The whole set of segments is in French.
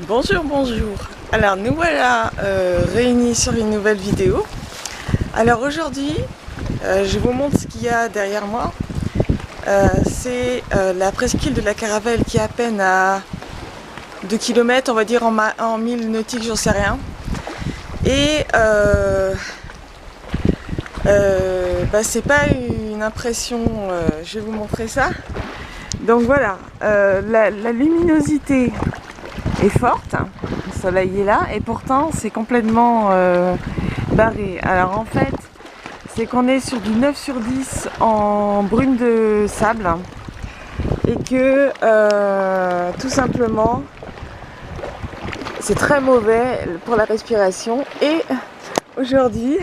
Bonjour, bonjour. Alors nous voilà réunis sur une nouvelle vidéo. Alors aujourd'hui, je vous montre ce qu'il y a derrière moi. C'est la presqu'île de la Caravelle qui est à peine à 2 km, on va dire en milles nautiques, j'en sais rien. Et c'est pas une impression, je vais vous montrer ça. Donc voilà, la luminosité est forte, le soleil est là et pourtant c'est complètement barré. Alors en fait, c'est qu'on est sur du 9 sur 10 en brume de sable et que tout simplement c'est très mauvais pour la respiration. Et aujourd'hui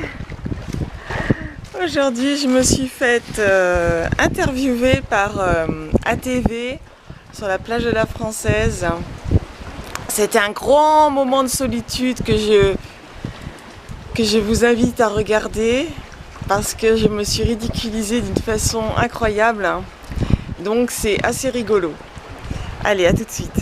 je me suis faite interviewer par ATV sur la plage de la Française. C'était un grand moment de solitude que je vous invite à regarder parce que je me suis ridiculisée d'une façon incroyable. Donc c'est assez rigolo. Allez, à tout de suite.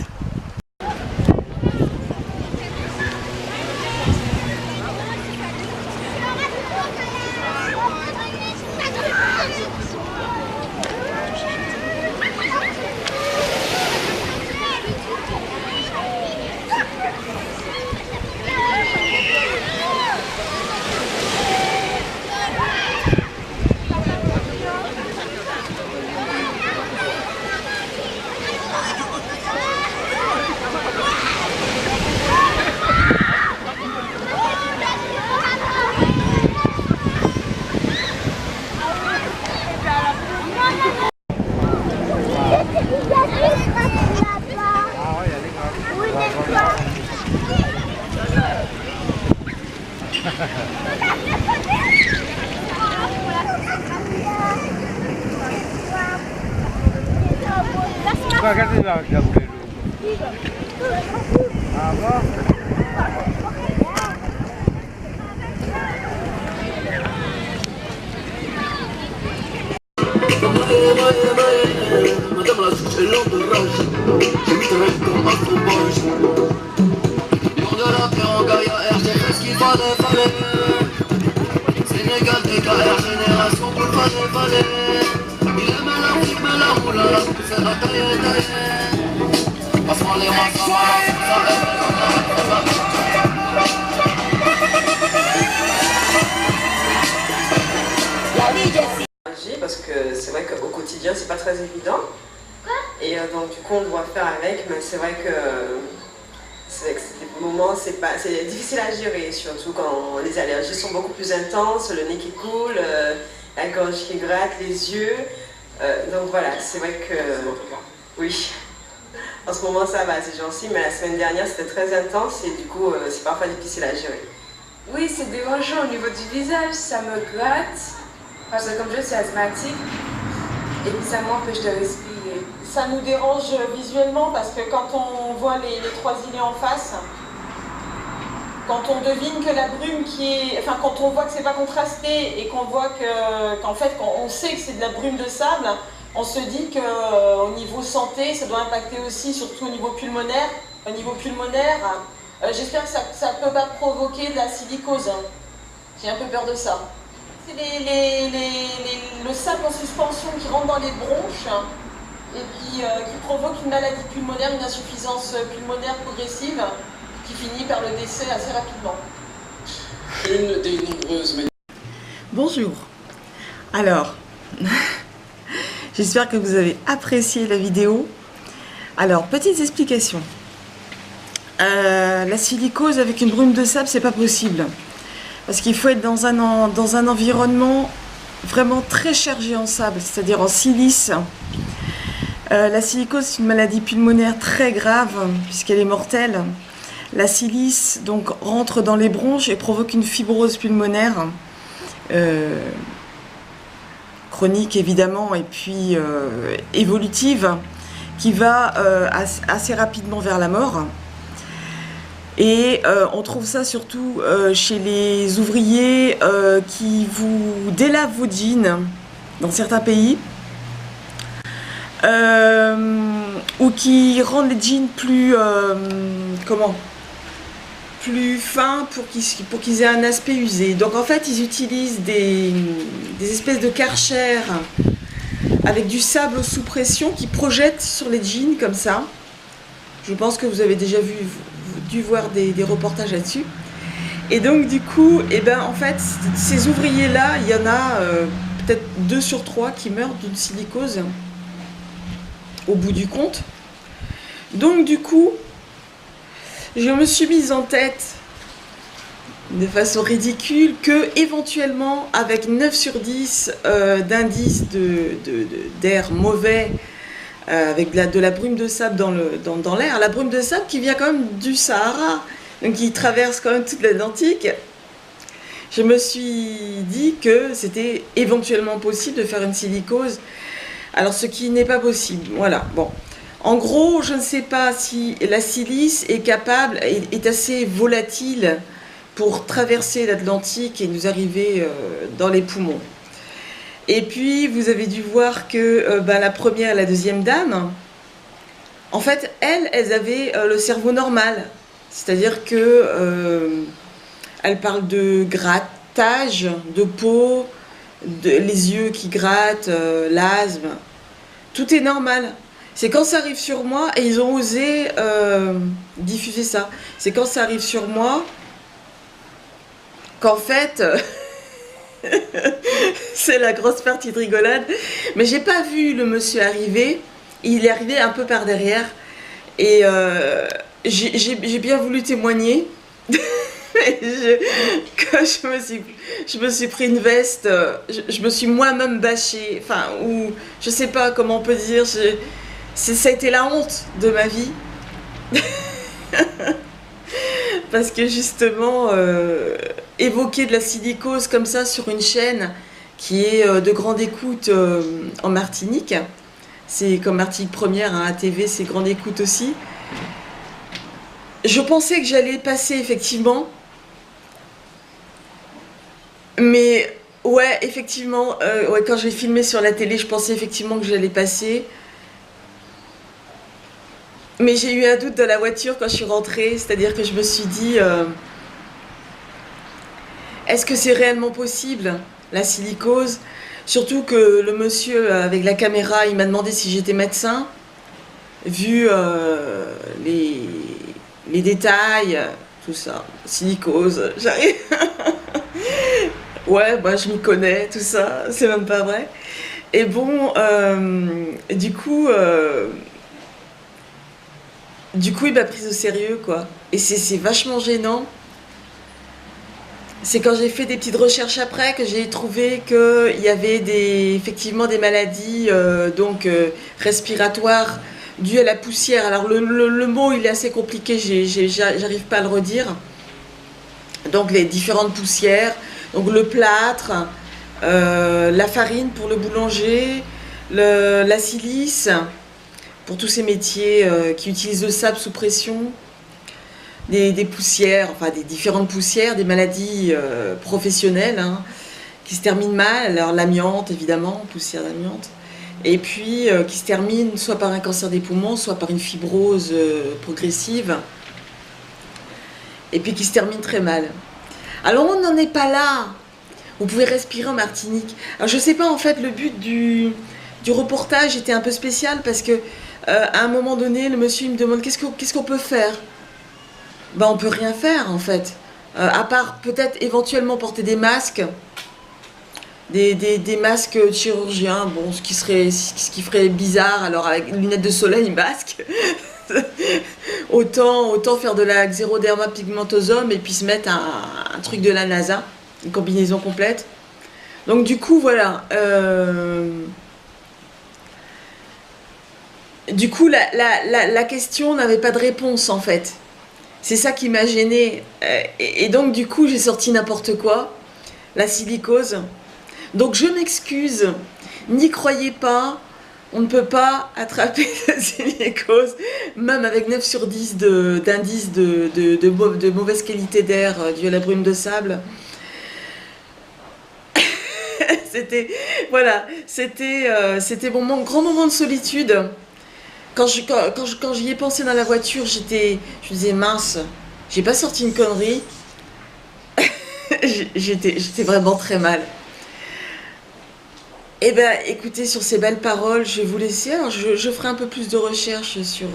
Regardez là, je la voulais l'eau. Ah bon? Madame la juge est lente de rage. J'ai vite rêve comme un fromage. Lion de la terre en Gaïa, j'ai fait ce qu'il fallait. Sénégal, DKR, génération, pour fallait. Il aime la musique, mais la moula, c'est la taille. Passe-moi les mains, ça parce que c'est vrai qu'au quotidien c'est pas très évident et donc du coup on doit faire avec, mais c'est vrai que ces moments c'est difficile à gérer, surtout quand les allergies sont beaucoup plus intenses, le nez qui coule, la gorge qui gratte, les yeux, donc voilà, c'est vrai que oui, en ce moment ça va, c'est gentil, mais la semaine dernière c'était très intense et du coup c'est parfois difficile à gérer. Oui, c'est dérangeant au niveau du visage, ça me gratte. Parce que comme je suis asthmatique, et puis ça m'empêche de respirer. Ça nous dérange visuellement parce que quand on voit les trois îlets en face, quand on devine que la brume quand on voit que c'est pas contrasté et qu'on voit qu'en fait, quand on sait que c'est de la brume de sable, on se dit qu'au niveau santé, ça doit impacter aussi, surtout au niveau pulmonaire. Au niveau pulmonaire, j'espère que ça ne peut pas provoquer de la silicose. J'ai un peu peur de ça. C'est le sable en suspension qui rentre dans les bronches et puis qui provoque une maladie pulmonaire, une insuffisance pulmonaire progressive qui finit par le décès assez rapidement. Une des nombreuses manières. Bonjour. Alors, j'espère que vous avez apprécié la vidéo. Alors, petite explication. La silicose avec une brume de sable, c'est pas possible. Parce qu'il faut être dans un environnement vraiment très chargé en sable, c'est-à-dire en silice. La silicose, c'est une maladie pulmonaire très grave, puisqu'elle est mortelle. La silice donc, rentre dans les bronches et provoque une fibrose pulmonaire, chronique évidemment, et puis évolutive, qui va assez rapidement vers la mort. Et on trouve ça surtout chez les ouvriers qui vous délavent vos jeans dans certains pays. ou qui rendent les jeans plus plus fins pour qu'ils aient un aspect usé. Donc en fait ils utilisent des espèces de Karcher avec du sable sous pression qui projettent sur les jeans comme ça. Je pense que vous avez déjà dû voir des reportages là-dessus. Et donc du coup, eh ben, en fait, ces ouvriers-là, il y en a peut-être 2 sur 3 qui meurent d'une silicose au bout du compte. Donc du coup, je me suis mise en tête de façon ridicule que éventuellement avec 9 sur 10 d'indices d'air mauvais, avec de la brume de sable dans l'air, la brume de sable qui vient quand même du Sahara, donc qui traverse quand même toute l'Atlantique, je me suis dit que c'était éventuellement possible de faire une silicose, alors ce qui n'est pas possible, voilà, bon. En gros, je ne sais pas si la silice est assez volatile pour traverser l'Atlantique et nous arriver dans les poumons. Et puis, vous avez dû voir que la première et la deuxième dame, en fait, elles avaient le cerveau normal. C'est-à-dire que elles parlent de grattage, de peau, les yeux qui grattent, l'asthme. Tout est normal. C'est quand ça arrive sur moi, et ils ont osé diffuser ça, c'est quand ça arrive sur moi qu'en fait, c'est la grosse partie de rigolade, mais j'ai pas vu le monsieur arriver, il est arrivé un peu par derrière, et j'ai bien voulu témoigner, quand je me suis pris une veste, je me suis moi-même bâchée, enfin, ou je sais pas comment on peut dire, ça a été la honte de ma vie. Parce que justement, évoquer de la silicose comme ça sur une chaîne qui est de grande écoute en Martinique, c'est comme Martinique Première, hein, ATV, c'est grande écoute aussi. Je pensais que j'allais passer effectivement. Mais ouais, effectivement, ouais, quand j'ai filmé sur la télé, je pensais effectivement que j'allais passer. Mais j'ai eu un doute dans la voiture quand je suis rentrée, c'est-à-dire que je me suis dit, est-ce que c'est réellement possible, la silicose? Surtout que le monsieur avec la caméra, il m'a demandé si j'étais médecin, vu les détails, tout ça, silicose, j'arrive. Ouais, bah, je m'y connais, tout ça, c'est même pas vrai. Et bon, du coup, il m'a prise au sérieux, quoi. Et c'est vachement gênant. C'est quand j'ai fait des petites recherches après que j'ai trouvé qu'il y avait effectivement des maladies respiratoires dues à la poussière. Alors le mot, il est assez compliqué, j'arrive pas à le redire. Donc les différentes poussières, donc le plâtre, la farine pour le boulanger, la silice, pour tous ces métiers qui utilisent le sable sous pression, des poussières, enfin des différentes poussières, des maladies professionnelles hein, qui se terminent mal, alors l'amiante évidemment, poussière d'amiante, et puis qui se terminent soit par un cancer des poumons, soit par une fibrose progressive, et puis qui se terminent très mal. Alors on n'en est pas là, vous pouvez respirer en Martinique. Alors je sais pas, en fait le but du reportage était un peu spécial parce que à un moment donné, le monsieur il me demande qu'est-ce qu'on peut faire. Ben, on peut rien faire en fait, à part peut-être éventuellement porter des masques, des masques de chirurgiens, bon, ce qui ferait bizarre, alors avec lunettes de soleil, masque, autant faire de la xéroderma pigmentosum et puis se mettre un truc de la NASA, une combinaison complète. Donc du coup voilà, du coup la question n'avait pas de réponse en fait. C'est ça qui m'a gênée. Et donc, du coup, j'ai sorti n'importe quoi. La silicose. Donc, je m'excuse. N'y croyez pas. On ne peut pas attraper la silicose. Même avec 9 sur 10 d'indices de mauvaise qualité d'air dû à la brume de sable. voilà, c'était mon grand moment de solitude. Quand j'y ai pensé dans la voiture, je me disais mince, j'ai pas sorti une connerie. J'étais vraiment très mal. Eh ben, écoutez, sur ces belles paroles, je vais vous laisser. Alors, je ferai un peu plus de recherches sur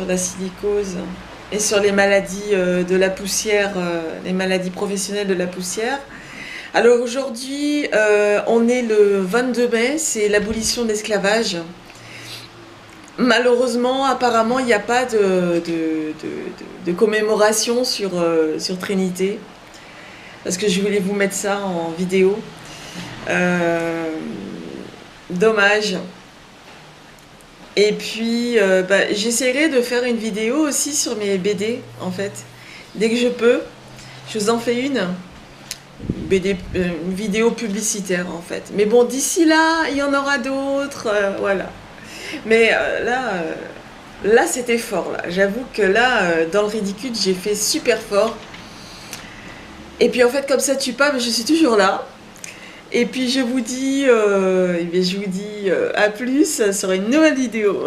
la silicose et sur les maladies de la poussière, les maladies professionnelles de la poussière. Alors aujourd'hui, on est le 22 mai, c'est l'abolition de l'esclavage. Malheureusement, apparemment, il n'y a pas de commémoration sur Trinité, parce que je voulais vous mettre ça en vidéo. Dommage. Et puis, j'essaierai de faire une vidéo aussi sur mes BD, en fait. Dès que je peux, je vous en fais une vidéo publicitaire, en fait. Mais bon, d'ici là, il y en aura d'autres, voilà. Mais là c'était fort, là. J'avoue que là, dans le ridicule, j'ai fait super fort. Et puis, en fait, comme ça tue pas, mais je suis toujours là. Et puis je vous dis à plus sur une nouvelle vidéo.